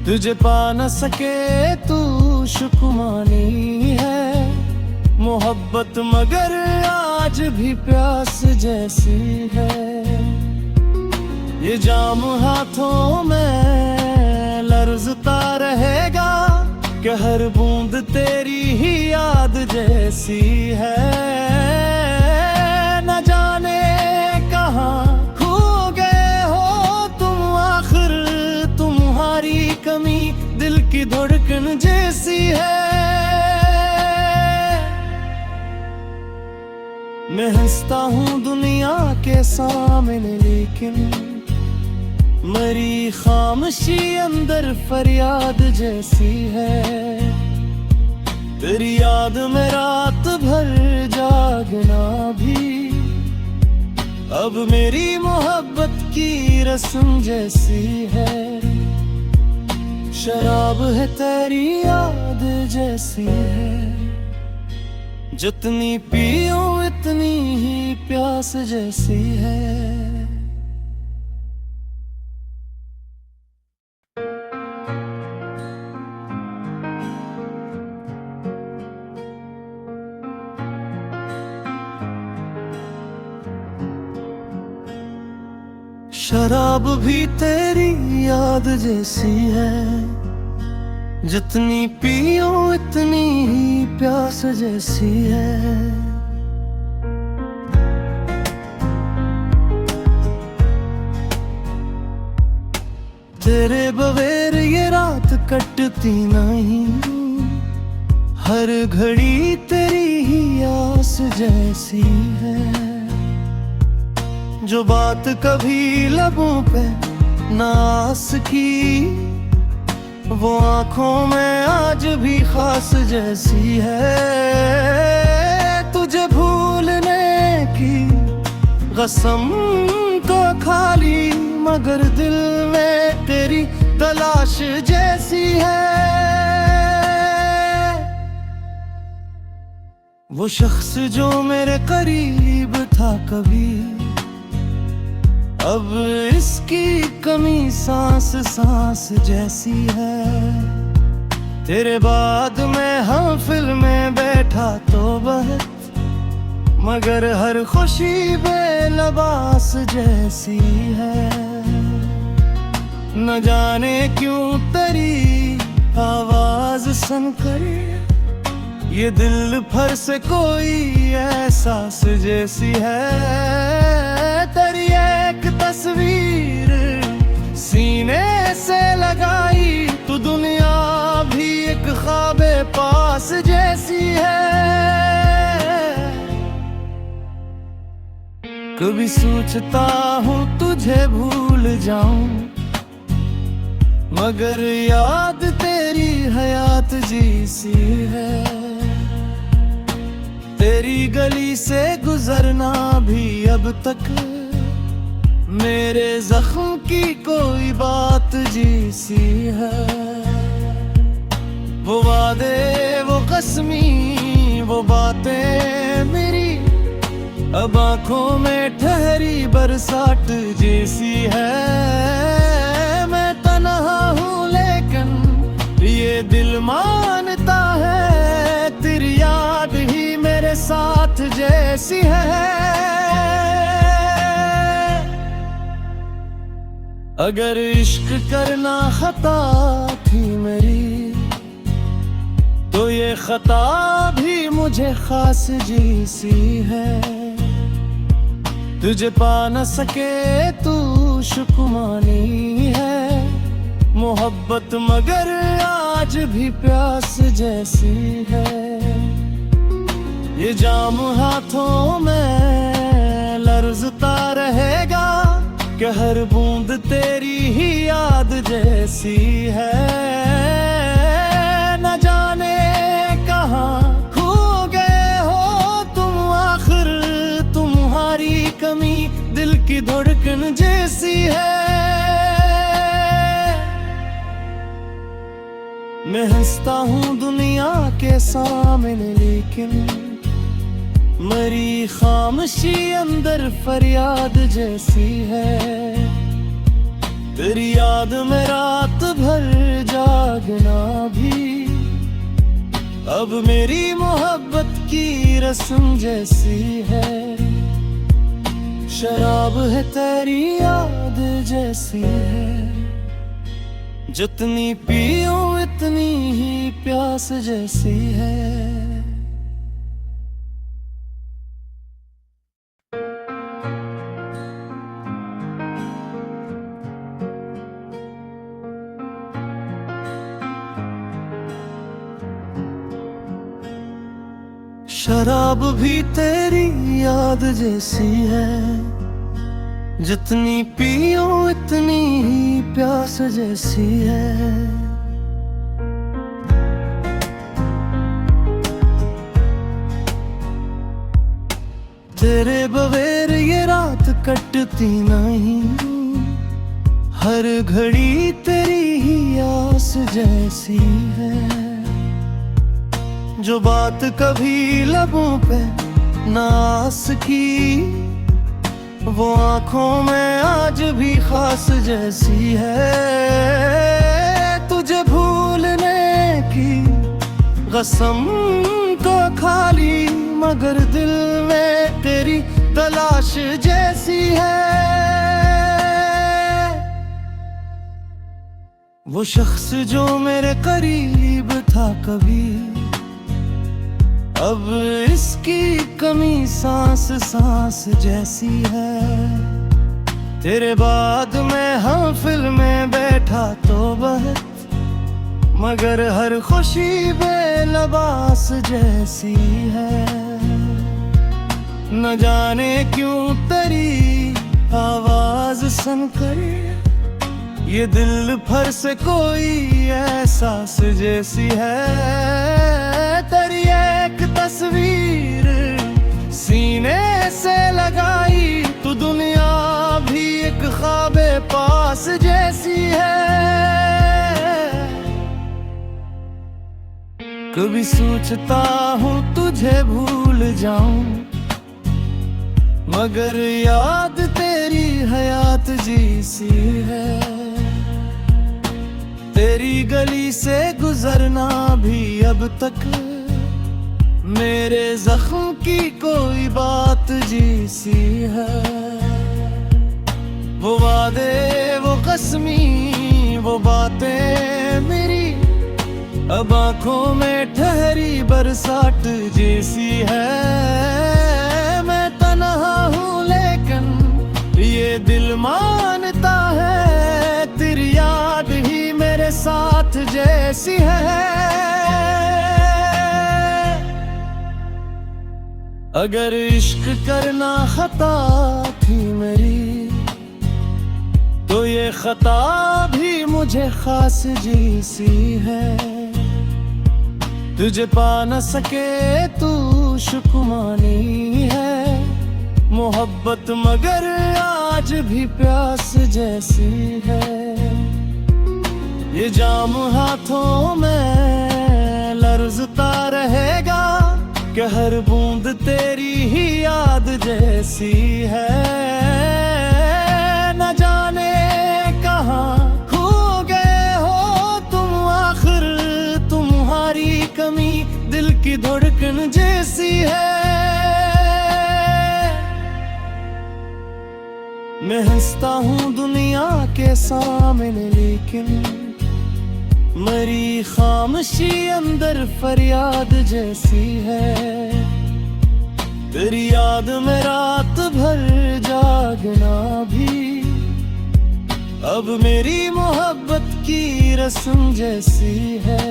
तुझे पा न सके तू शुक्मानी है, मोहब्बत मगर आज भी प्यास जैसी है। ये जाम हाथों में लर्जता रहेगा कि हर बूंद तेरी ही याद जैसी है। न जाने कहाँ खो गए हो तुम आखिर, तुम्हारी कमी दिल की धड़कन जैसी है। मैं हंसता हूँ दुनिया के सामने, लेकिन मेरी खामोशी अंदर फरियाद जैसी है। तेरी याद में रात भर जागना भी अब मेरी मोहब्बत की रस्म जैसी है। शराब है तेरी याद जैसी है, जितनी पियो इतनी ही प्यास जैसी है। शराब भी तेरी याद जैसी है, जितनी पियो इतनी ही प्यास जैसी है। तेरे बगैर ये रात कटती नहीं, हर घड़ी तेरी ही आस जैसी है। जो बात कभी लबों पे ना आस की, वो आंखों में आज भी खास जैसी है। तुझे भूलने की कसम तो खाली, मगर दिल में तेरी तलाश जैसी है। वो शख्स जो मेरे करीब था कभी, अब इसकी कमी सांस सांस जैसी है। तेरे बाद में हम फिल्म में बैठा तो बहुत, मगर हर खुशी बेलबास जैसी है। न जाने क्यों तेरी आवाज सुनकर ये दिल भर से कोई एहसास जैसी है। तेरी एक तस्वीर सीने से लगाई, तो दुनिया भी एक ख्वाबे पास जैसी है। कभी सोचता हूँ तुझे भूल जाऊं, मगर याद तेरी हयात जैसी है। तेरी गली से गुजरना भी अब तक मेरे जख्म की कोई बात जैसी है। वो वादे वो कसमी वो बातें मेरी अब आंखों में ठहरी बरसात जैसी है। मैं तन्हा हूँ लेकिन ये दिल मानता है, तेरी याद ही मेरे साथ जैसी है। अगर इश्क करना खता थी मेरी, तो ये खता भी मुझे खास जैसी है। तुझे पा न सके तू शुक्मानी है, मोहब्बत मगर आज भी प्यास जैसी है। ये जाम हाथों में लर्जता रहेगा कि हर बूंद तेरी ही याद जैसी है। न जाने कहाँ खो गए हो तुम, आखिर तुम्हारी कमी दिल की धड़कन जैसी है। मैं हंसता हूँ दुनिया के सामने, लेकिन मेरी खामोशी अंदर फरियाद जैसी है। तेरी याद में रात भर जागना भी अब मेरी मोहब्बत की रस्म जैसी है। शराब है तेरी याद जैसी है, जितनी पियो इतनी ही प्यास जैसी है। शराब भी तेरी याद जैसी है, जितनी पियो इतनी ही प्यास जैसी है। तेरे बगैर ये रात कटती नहीं, हर घड़ी तेरी ही आस जैसी है। जो बात कभी लबों पे नास की, वो आंखों में आज भी खास जैसी है। तुझे भूलने की कसम तो खाली, मगर दिल में तेरी तलाश जैसी है। वो शख्स जो मेरे करीब था कभी, अब इसकी कमी सांस सांस जैसी है। तेरे बाद मैं महफिल में बैठा तो बहुत, मगर हर खुशी बेलबास जैसी है। न जाने क्यों तेरी आवाज सुनकर ये दिल भर से कोई एहसास जैसी है। तेरी एक तस्वीर सीने से लगाई, तो दुनिया भी एक ख्वाबे पास जैसी है। कभी सोचता हूँ तुझे भूल जाऊं, मगर याद तेरी हयात जैसी है। तेरी गली से गुजरना भी अब तक मेरे जख्म की कोई बात जैसी है। वो वादे वो कसमी वो बातें मेरी अब आंखों में ठहरी बरसात जैसी है। मैं तन्हा हूँ लेकिन ये दिल मानता है, तेरी याद ही मेरे साथ जैसी है। अगर इश्क करना खता थी मेरी, तो ये खता भी मुझे खास जैसी है। तुझे पा न सके तू शुक्मानी है, मोहब्बत मगर आज भी प्यास जैसी है। ये जाम हाथों में लर्जता रहेगा, कि हर बूंद तेरी ही याद जैसी है। न जाने कहाँ खो गए हो तुम आखिर, तुम्हारी कमी दिल की धड़कन जैसी है। मैं हंसता हूँ दुनिया के सामने, लेकिन मरी खामोशी अंदर फरियाद जैसी है। तेरी याद में रात भर जागना भी अब मेरी मोहब्बत की रस्म जैसी है।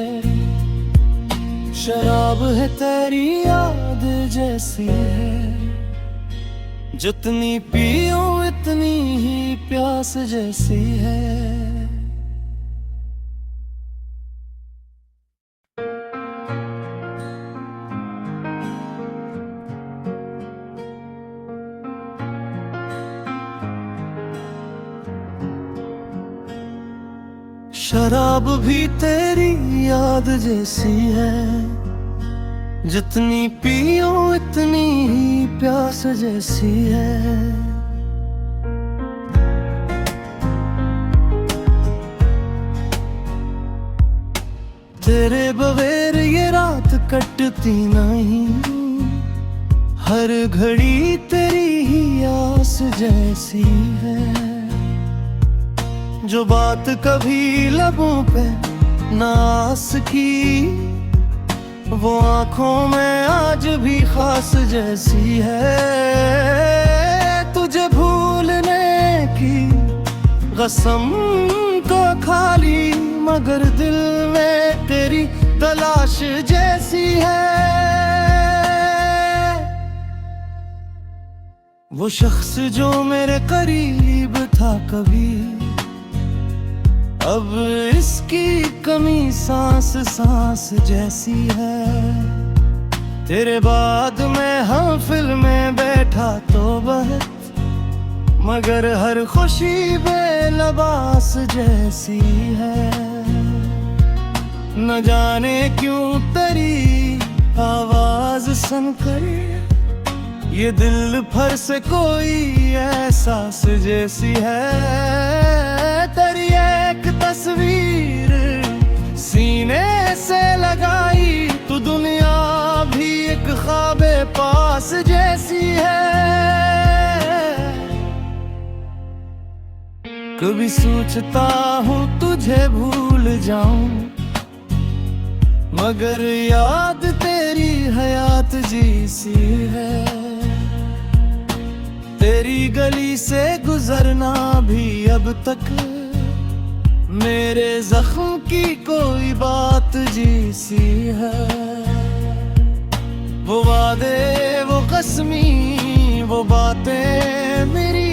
शराब है तेरी याद जैसी है, जितनी पियो इतनी ही प्यास जैसी है। शराब भी तेरी याद जैसी है, जितनी पियो इतनी ही प्यास जैसी है। तेरे बगैर ये रात कटती नहीं, हर घड़ी तेरी ही आस जैसी है। जो बात कभी लबों पे नास की, वो आंखों में आज भी खास जैसी है। तुझे भूलने की कसम तो खाली, मगर दिल में तेरी तलाश जैसी है। वो शख्स जो मेरे करीब था कभी, अब इसकी कमी सांस सांस जैसी है। तेरे बाद मैं महफिल में बैठा तो बहुत, मगर हर खुशी बेलबास जैसी है। न जाने क्यों तेरी आवाज सुनकर ये दिल भर से कोई एहसास जैसी है। तेरी एक तस्वीर सीने से लगाई तो दुनिया भी एक ख्वाबे पास जैसी है। कभी सोचता हूँ तुझे भूल जाऊं, मगर याद तेरी हयात जैसी है। तेरी गली से गुजरना भी अब तक मेरे जख्म की कोई बात जैसी है। वो वादे, वो कसमी, वो बातें मेरी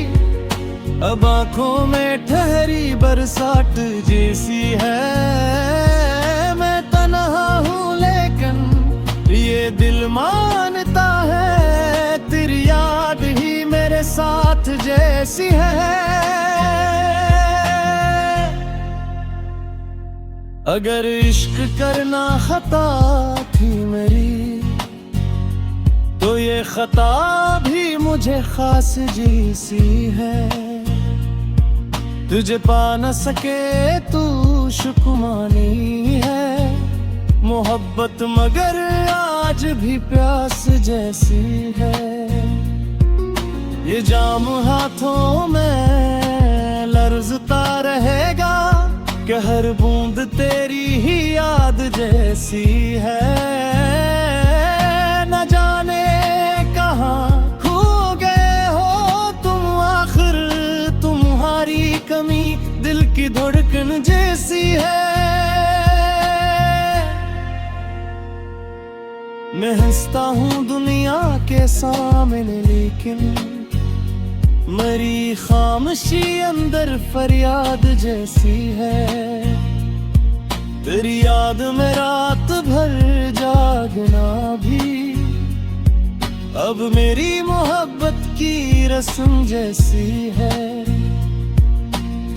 अब आंखों में ठहरी बरसात जैसी है। मैं तन्हा हूँ लेकिन ये दिल मानता है, तेरी याद ही मेरे साथ जैसी है। अगर इश्क करना खता थी मेरी, तो ये खता भी मुझे खास जैसी है। तुझे पा न सके तू शुक्मानी है, मोहब्बत मगर आज भी प्यास जैसी है। ये जाम हाथों में लर्जता रहेगा कि हर बूंद तेरी ही याद जैसी है। न जाने कहाँ खो गए हो तुम आखिर, तुम्हारी कमी दिल की धड़कन जैसी है। मैं हंसता हूँ दुनिया के सामने लेकिन मरी खामोशी अंदर फरियाद जैसी है। तेरी याद में रात भर जागना भी अब मेरी मोहब्बत की रस्म जैसी है।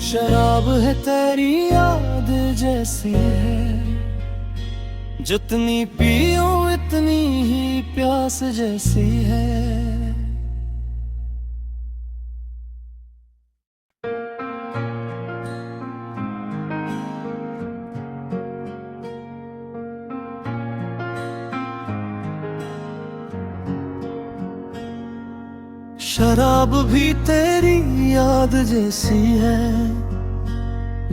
शराब है तेरी याद जैसी है, जितनी पीऊं इतनी ही प्यास जैसी है। शराब भी तेरी याद जैसी है,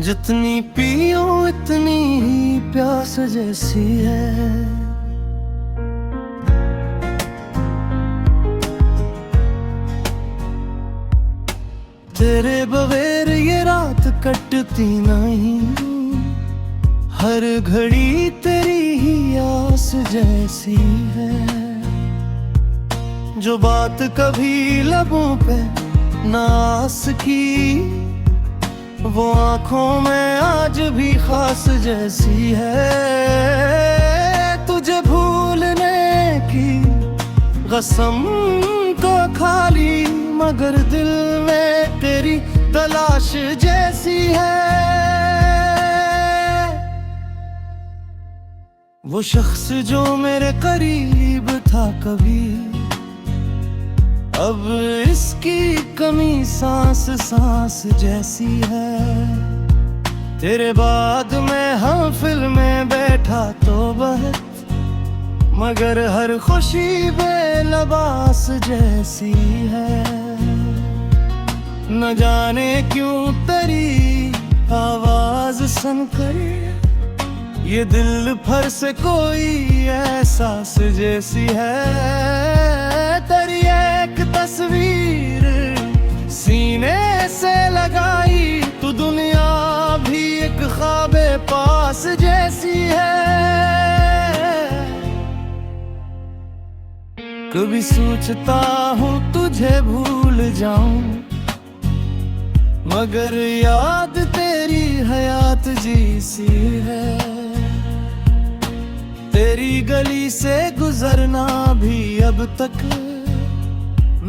जितनी पियो इतनी ही प्यास जैसी है। तेरे बगैर ये रात कटती नहीं, हर घड़ी तेरी ही आस जैसी है। जो बात कभी लबों पे नास की, वो आंखों में आज भी खास जैसी है। तुझे भूलने की कसम तो खाली, मगर दिल में तेरी तलाश जैसी है। वो शख्स जो मेरे करीब था कभी, अब इसकी कमी सांस सांस जैसी है। तेरे बाद मैं महफिल में बैठा तो बहुत, मगर हर खुशी बेलबास जैसी है। न जाने क्यों तेरी आवाज सुनकर ये दिल भर से कोई एहसास जैसी है। तेरी एक तस्वीर सीने से लगाई तो दुनिया भी एक ख्वाबे पास जैसी है। कभी सोचता हूँ तुझे भूल जाऊं, मगर याद तेरी हयात जैसी है। तेरी गली से गुजरना भी अब तक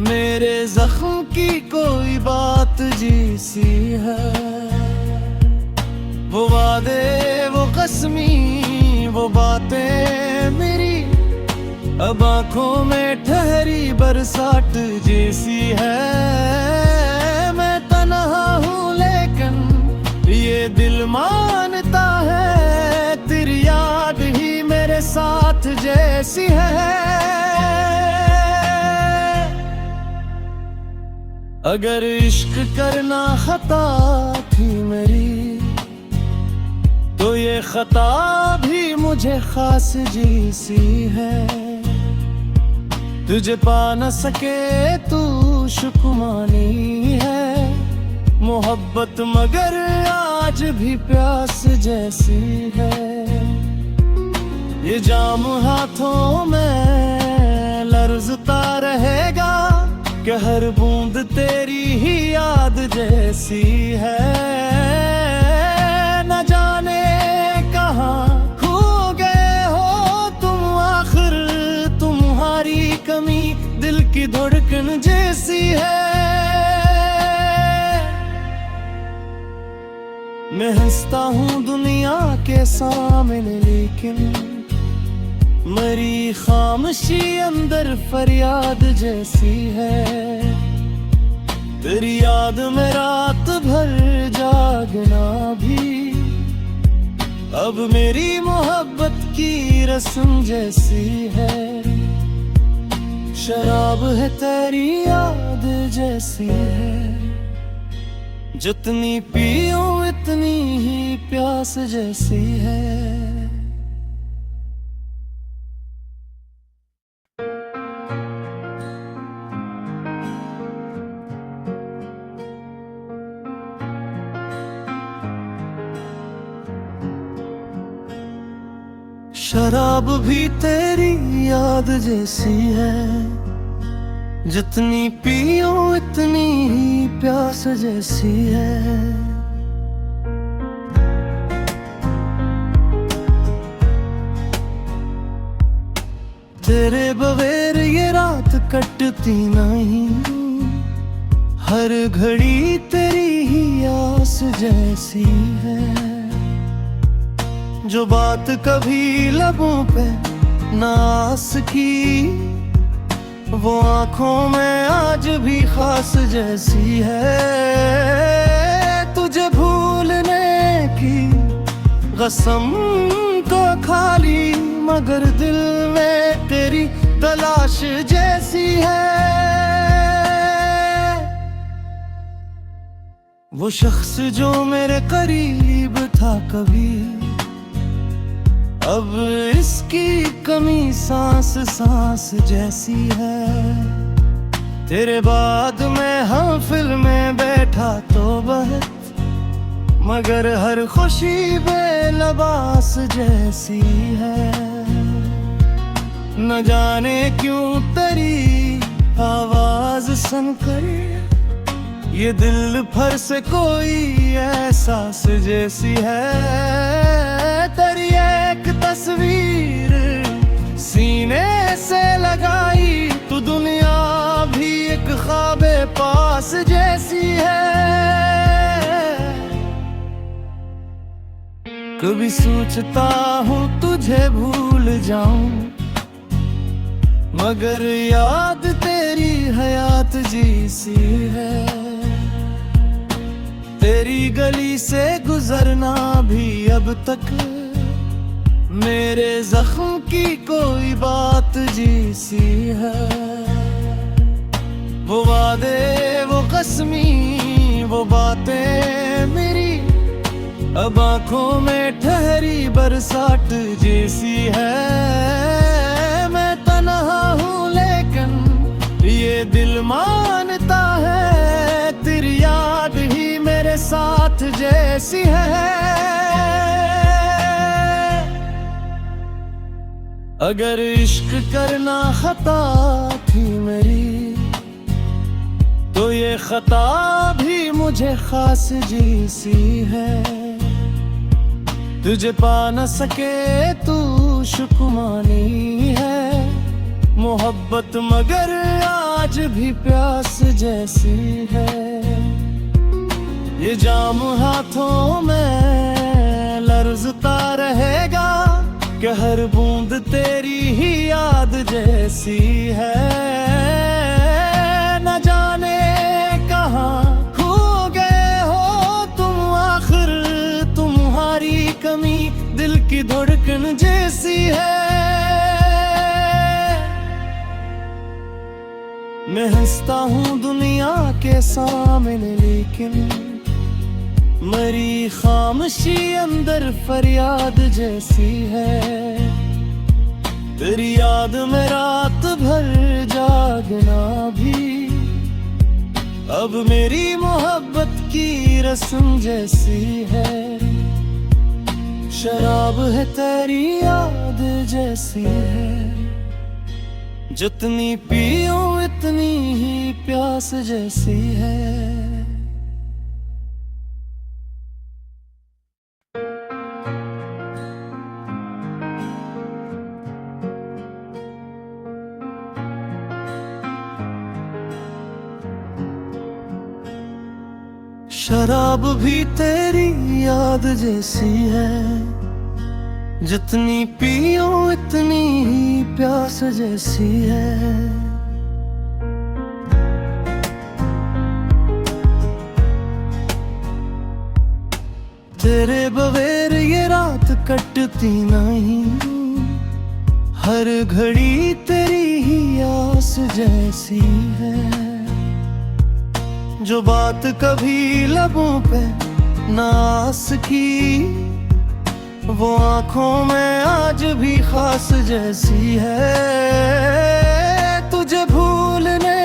मेरे जख्म की कोई बात जैसी है। वो वादे, वो कसमी, वो बातें मेरी अब आंखों में ठहरी बरसात जैसी है। मैं तन्हा हूँ लेकिन ये दिल मानता है, तेरी याद ही मेरे साथ जैसी है। अगर इश्क करना खता थी मेरी, तो ये खता भी मुझे खास जैसी है। तुझे पा न सके तू शुक्मानी है, मोहब्बत मगर आज भी प्यास जैसी है। ये जाम हाथों में लर्जता रहेगा कि हर बूंद तेरी ही याद जैसी है। न जाने कहाँ खो गए हो तुम आखिर, तुम्हारी कमी दिल की धड़कन जैसी है। मैं हंसता हूँ दुनिया के सामने लेकिन मरी खामोशी अंदर फरियाद जैसी है। तेरी याद में रात भर जागना भी अब मेरी मोहब्बत की रस्म जैसी है। शराब है तेरी याद जैसी है, जितनी पियो इतनी ही प्यास जैसी है। शराब भी तेरी याद जैसी है, जितनी पियो इतनी ही प्यास जैसी है। तेरे बगैर ये रात कटती नहीं, हर घड़ी तेरी ही आस जैसी है। जो बात कभी लबों पे नास की, वो आंखों में आज भी खास जैसी है। तुझे भूलने की कसम तो खाली, मगर दिल में तेरी तलाश जैसी है। वो शख्स जो मेरे करीब था कभी, अब इसकी कमी सांस सांस जैसी है। तेरे बाद मैं महफिल में बैठा तो बहुत, मगर हर खुशी बेलबास जैसी है। न जाने क्यों तेरी आवाज सुनकर ये दिल भर से कोई एहसास जैसी है। तेरी एक तस्वीर सीने से लगाई, तो दुनिया भी एक ख्वाबे पास जैसी है। कभी सोचता हूँ तुझे भूल जाऊं, मगर याद तेरी हयात जैसी है। तेरी गली से गुजरना भी अब तक मेरे जख्म की कोई बात जैसी है। वो वादे, वो कसमी, वो बातें मेरी अब आंखों में ठहरी बरसात जैसी है। मैं तन्हा हूँ लेकिन ये दिल मानता है, तेरी याद ही मेरे साथ जैसी है। अगर इश्क करना खता थी मेरी, तो ये खता भी मुझे खास जी सी है। तुझे पा न सके तू शुक्मानी है, मोहब्बत मगर आज भी प्यास जैसी है। ये जाम हाथों में लर्जता रहेगा कि हर बूंद तेरी ही याद जैसी है। न जाने कहाँ खो गए हो तुम आखिर, तुम्हारी कमी दिल की धड़कन जैसी है। मैं हंसता हूँ दुनिया के सामने, लेकिन मरी खामोशी अंदर फरियाद जैसी है। तेरी याद में रात भर जागना भी अब मेरी मोहब्बत की रस्म जैसी है। शराब है तेरी याद जैसी है, जितनी पियो इतनी ही प्यास जैसी है। शराब भी तेरी याद जैसी है, जितनी पियो इतनी ही प्यास जैसी है। तेरे बगैर ये रात कटती नहीं, हर घड़ी तेरी ही आस जैसी है। जो बात कभी लबों पे नास की, वो आंखों में आज भी खास जैसी है। तुझे भूलने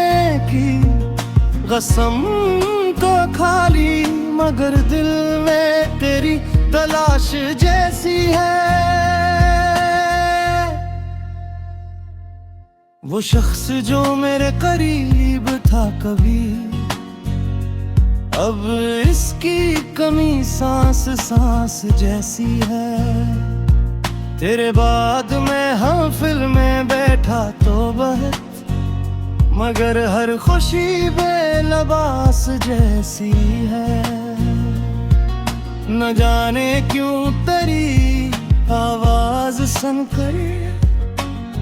की कसम तो खाली, मगर दिल में तेरी तलाश जैसी है। वो शख्स जो मेरे करीब था कभी, अब इसकी कमी सांस सांस जैसी है। तेरे बाद में हम फिल्म में बैठा तो बहुत, मगर हर खुशी बेलबास जैसी है। न जाने क्यों तेरी आवाज सुन कर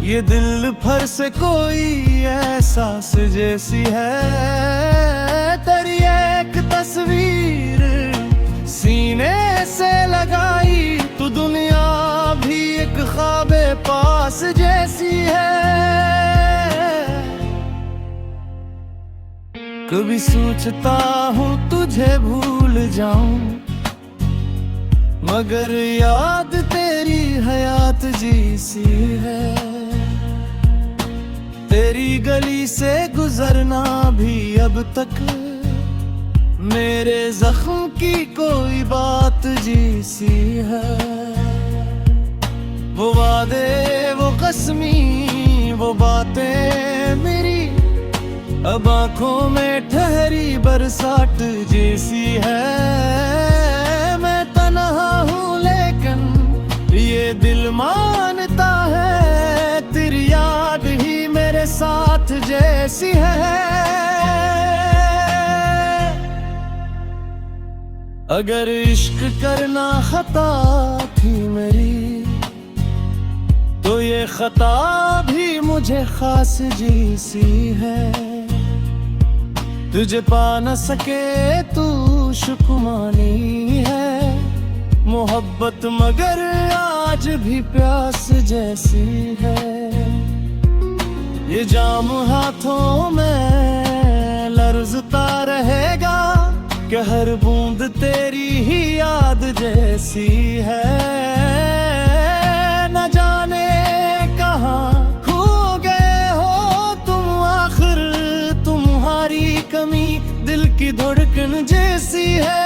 ये दिल भर से कोई एहसास जैसी है। तेरी एक तस्वीर सीने से लगाई, तो दुनिया भी एक ख्वाबे पास जैसी है। कभी सोचता हूँ तुझे भूल जाऊं, मगर याद तेरी हयात जैसी है। तेरी गली से गुजरना भी अब तक मेरे जख्म की कोई बात जैसी है। वो वादे वो कसमी वो बातें मेरी अब आंखों में ठहरी बरसात जैसी है। मैं तन्हा हूँ लेकिन ये दिल मानता है, तेरी याद ही मेरे साथ जैसी है। अगर इश्क करना खता थी मेरी, तो ये खता भी मुझे खास जैसी है। तुझे पा न सके तू शुक्मानी है, मोहब्बत मगर आज भी प्यास जैसी है। ये जाम हाथों में लर्जता रहेगा कि हर बूंद तेरी ही याद जैसी है। न जाने कहाँ खो गए हो तुम आखिर, तुम्हारी कमी दिल की धड़कन जैसी है।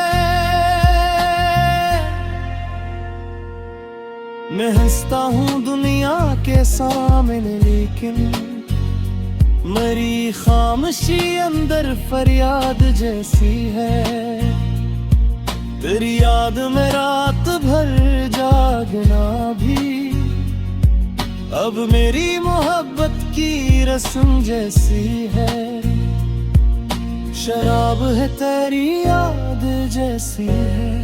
मैं हंसता हूँ दुनिया के सामने, लेकिन मेरी खामोशी अंदर फरियाद जैसी है। तेरी याद में रात भर जागना भी अब मेरी मोहब्बत की रस्म जैसी है। शराब है तेरी याद जैसी है,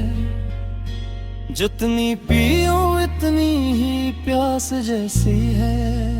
जितनी पीऊं इतनी ही प्यास जैसी है।